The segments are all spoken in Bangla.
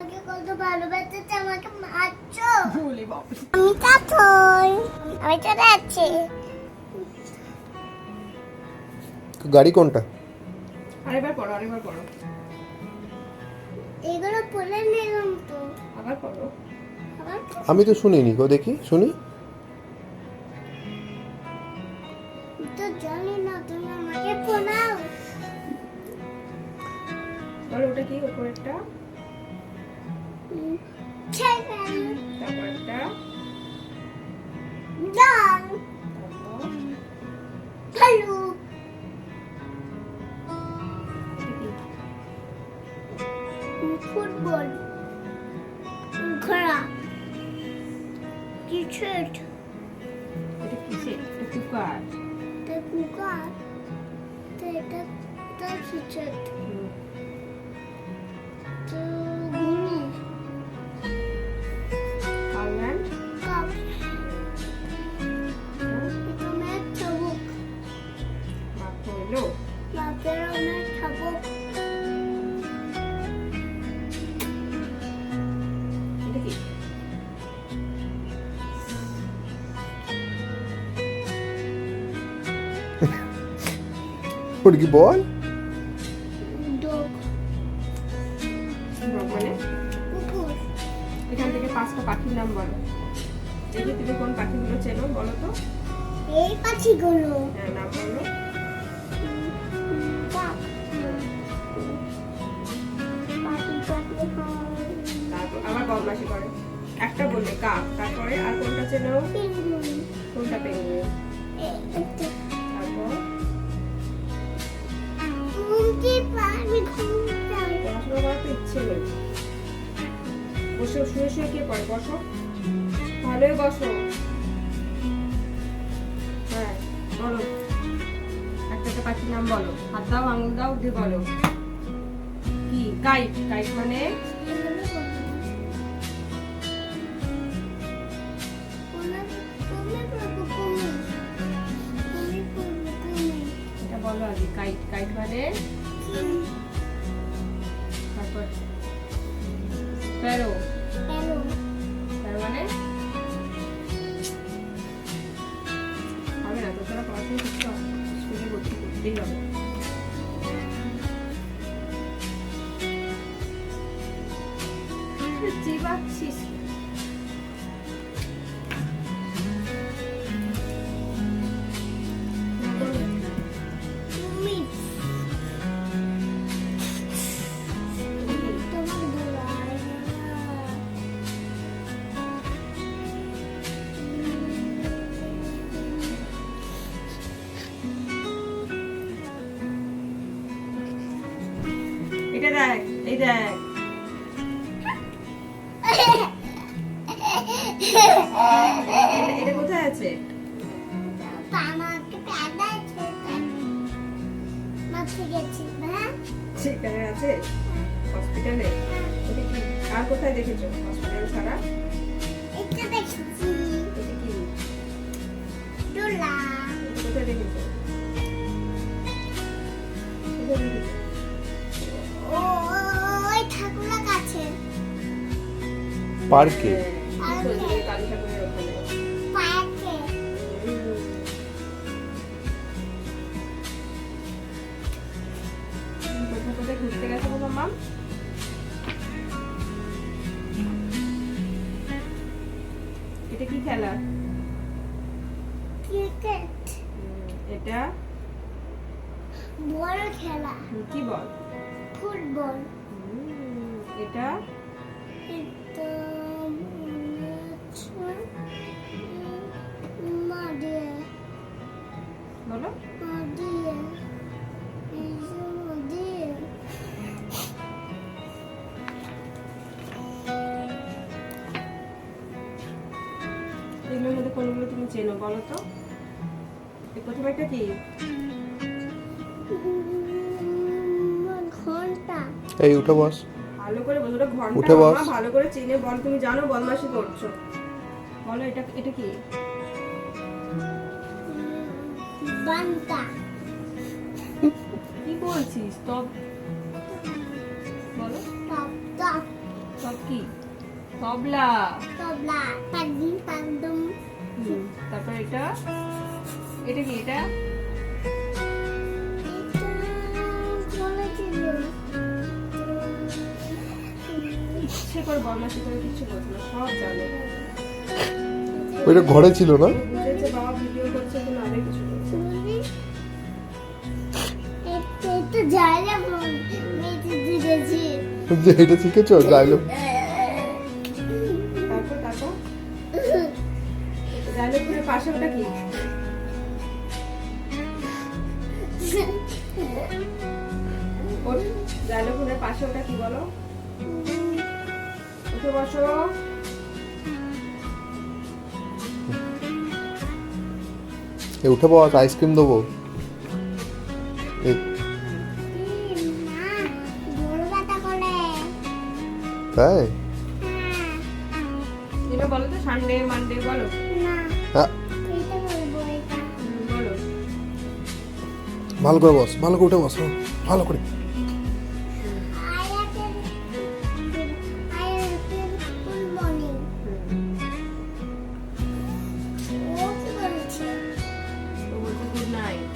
আমাকে কত ভালোবাসতে আমাকে মারছো ভুলে বাবা আমি কাতই আমি চলে যাচ্ছি গাড়ি কোনটা? আরেকবার পড়ো এগুলো পড়ে নিলাম তো আবার পড়ো। আবার আমি তো শুনিনি গো, দেখি শুনি। তো জানি না তুমি আমাকে শোনাও বলো ওটা কি উপরেরটা, ছেড়ে তারপরেরটা, ডাল তারপর ভালু ফুটবল ঘোড়া টি-শার্ট এটা কিসে? এটা কুকার। কুকার এটা টি-শার্ট তো ঘুনি আলমন্ড, কাপ এটা অনেক চাবুক মাথা হলো বাপের অনেক চাবুক এটা কি? ওটা কি বল? ডগ ডগ মানে কুকুর এখান থেকে 5টা পাখির নাম বলো। এই যে তুমি কোন পাখিগুলো চেনো বলো তো। এই পাখিগুলো হ্যাঁ, নাম বলো। কাক পাখি পাখি তারপর আবার বদমাশি করে। একটা বললে কাক, তারপরে আর কোনটা চেনো? পেঙ্গুইন কোনটা পেঙ্গুইন? তারপর ঘুমতে পারবি ঘুমতে পড়াশোনা করার তো ইচ্ছে নেই। বসে শুয়ে শুয়ে কে পড়ে? বসো, ভালোই বসো। হ্যাঁ বলো, একটা একটা পাখির নাম বলো। হাত দাও, আঙুল দাও, দিয়ে বলো। কি? কাইট। কাইট মানে এটা বলো আগে। কাইট। কাইট মানে তারপর প্যারো। প্যারো মানে হবে না তো, তোরা পড়াশোনা করতে হবে, স্কুলে ভর্তি করতেই হবে। চিবাচ্ছিস এটা দেখ, এই দেখ। এটা কোথায় আছে? সেখানে আছে, হসপিটালে। ওটা কি? আর কোথায় দেখেছো হসপিটাল ছাড়া? এটা কি? এটা কোথায় দেখেছো? কোথায় দেখেছো? পার্কে। হ্যাঁ, সজনে কালী ঠাকুরের ওখানে। কোথায় কোথায় ঘুরতে গেছো গো মাম্মা? এটা কি খেলা? এটা বড় খেলা কি বল? ফুটবল এটা এটা মাঠে বলো। এগুলোর মধ্যে কোনগুলো তুমি চেনো বলো তো? এই প্রথম একটা কি? ঘন্টা এই উঠে বস। ভালো করে বলো, ওটা ঘন্টা। উঠে বস। মামা ভালো করে চেনে বল, তুমি জানো বদমাশি করছো। বলো এটা এটা কি? বান্তা কি বলছিস? তব বলো। তপ তব কি? তবলা। তবলা পাগদিন পাগদম তারপর এটা এটা কি? এটা বলেছিল ইচ্ছে করে বদমাশি করে কিছু বলছিল, সব জানে। ওইটা ঘরে ছিল না? বুঝেছে বাবা ভিডিও করছে, কিন্তু আরে কিছু বলছে না। একটু জায়গা মেয়েটি দিয়েছি যে এটা শিখেছো ডায়লগ? তারপর তারপর ডায়লগের পাশে ওটা কি? ওর ডায়লগের পাশে ওটা কি বলো? উঠে বসো। উঠে বস, আইসক্রিম দেবো। এই, না বড় কথা করে তাই? এটা বলো তো, সানডে মানডে বলো। না হ্যাঁ, এটা বলবো এটা বলো। ভালো করে বস, ভালো করে উঠে বস, ভালো করে। গুড মর্নিং ও কি বলছে ও বলছে গুড নাইট।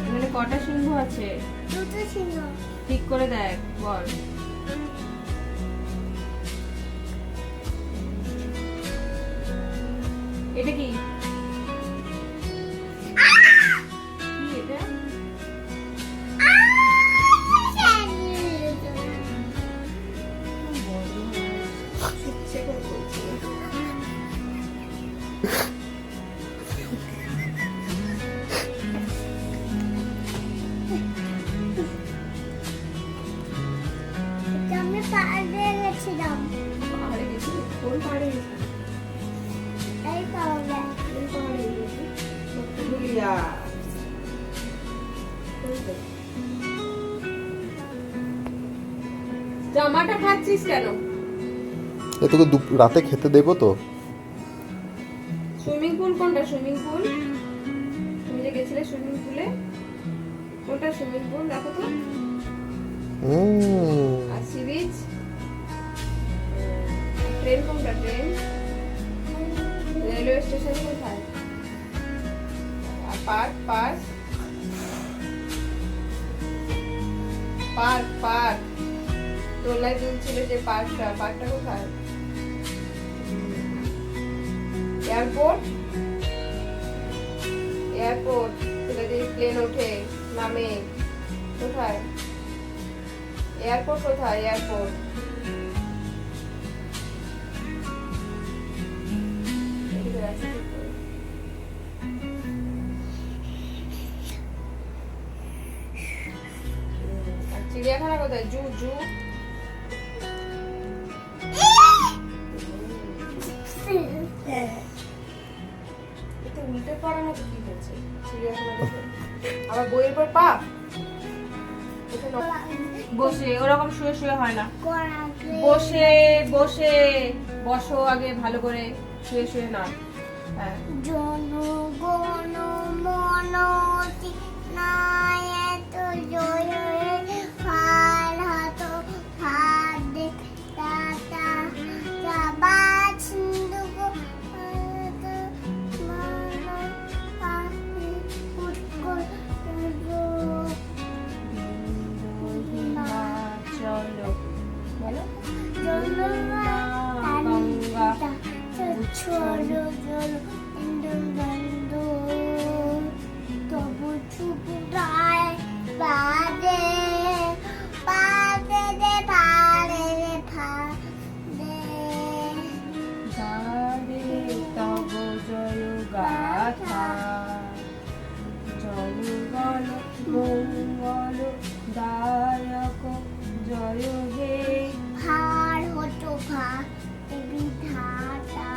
এখানে কটা সিংহ আছে দুটো ছিল ঠিক করে দেখ, বল। এটা কি? কি এটা? ইচ্ছে করে বলছি। আমি পাড়ে গেছিলাম পাহাড়ে গেছি? কোন পাহাড়ে গেছি? এই পাওয়া কোন পাহাড়ে গেছি? ধুলিয়া। জামাটা খাচ্ছিস কেন? এ তোকে রাতে খেতে দেবো তো। সুইমিং পুল কোনটা? সুইমিং পুল তুমি যে গেছিলে সুইমিং পুলে, কোনটা সুইমিং পুল দেখো তো? আর সি বিচ? ট্রেন কোনটা? ট্রেন রেলওয়ে স্টেশন কোথায়? আর পার্ক? পার্ক পার্ক পার্ক তোলায় দুলছিল যে পার্কটা, পার্কটা কোথায়? এয়ারপোর্ট? এয়ারপোর্ট তুলে দিয়ে প্লেন ওঠে নামে, কোথায়? এয়ারপোর্ট কোথায়? এয়ারপোর্ট এদিকে রাখছি ঠিক করে। আর চিড়িয়াখানা কোথায়? জু? জু এতে উল্টে পড়ানো তো কি হচ্ছে? চিড়িয়াখানা কোথায়? আবার বইয়ের পর পা বসে, ওরকম শুয়ে শুয়ে হয় না, বসে বসে বসো আগে ভালো করে, শুয়ে শুয়ে না। হ্যাঁ, জনগণ মনতি নায়ত জয় ফাল হাত হাদে তাতা জাবাচ দুগো মানো পাহি উৎকল চলো বলো। গঙ্গা চলো চলো বন্ধু তবু চুপটায় বাদে বাদে দে পারে রে ফাদে গারে তব জয় গাথা, জয় গণ মঙ্গল দায়ক জয় হে। ভার হতো ভা বিধাতা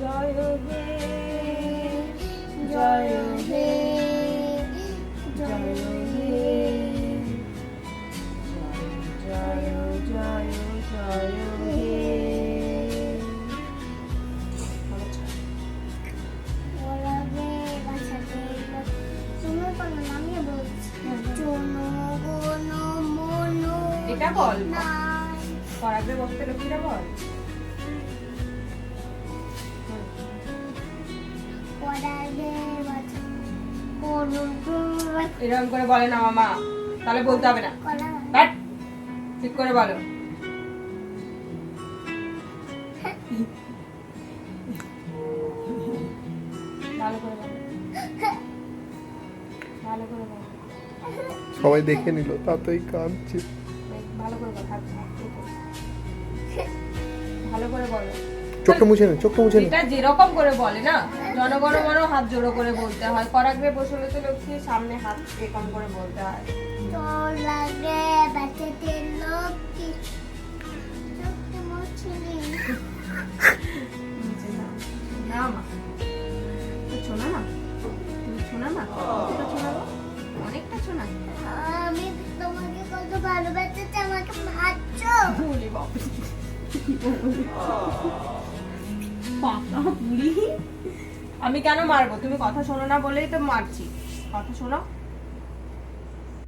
জয় এটা বল, না পড়াবে বসতে লক্ষ্মীটা বল। পড়াবে এরকম করে বলে না মামা, তাহলে বলতে হবে না। কলা ব্যাট, ঠিক করে বলো। ভালো করে বলো, ভালো করে বলো, সবাই দেখে নিল তাতেই কাঁদছি। ভালো করে বলো, হাত হাত দিয়ে বলো। ভালো করে বলো। চোখটা মুছে নে, চোখটা মুছে নে। এটা যেরকম করে বলে না, জনগণমনও হাত জোড়ো করে বলতে হয়, করাগ্রে বসলে তো লক্ষ্মীর সামনে হাত এরকম করে বলতে হয়। তোর লাগে বাচ্চাতে লক্ষ্মী চোখে মুছলি না মা, তো শোনা না, তুমি শোনা না, কতটা শোনাবো, অনেকটা শোনা। আমি তোমাকে কত ভালোবাসতে আমাকে মারছো বলি বাবা, পাকা বুড়ি। আমি কেন মারবো? তুমি কথা শোনো না বলেই তো মারছি। কথা শোনো।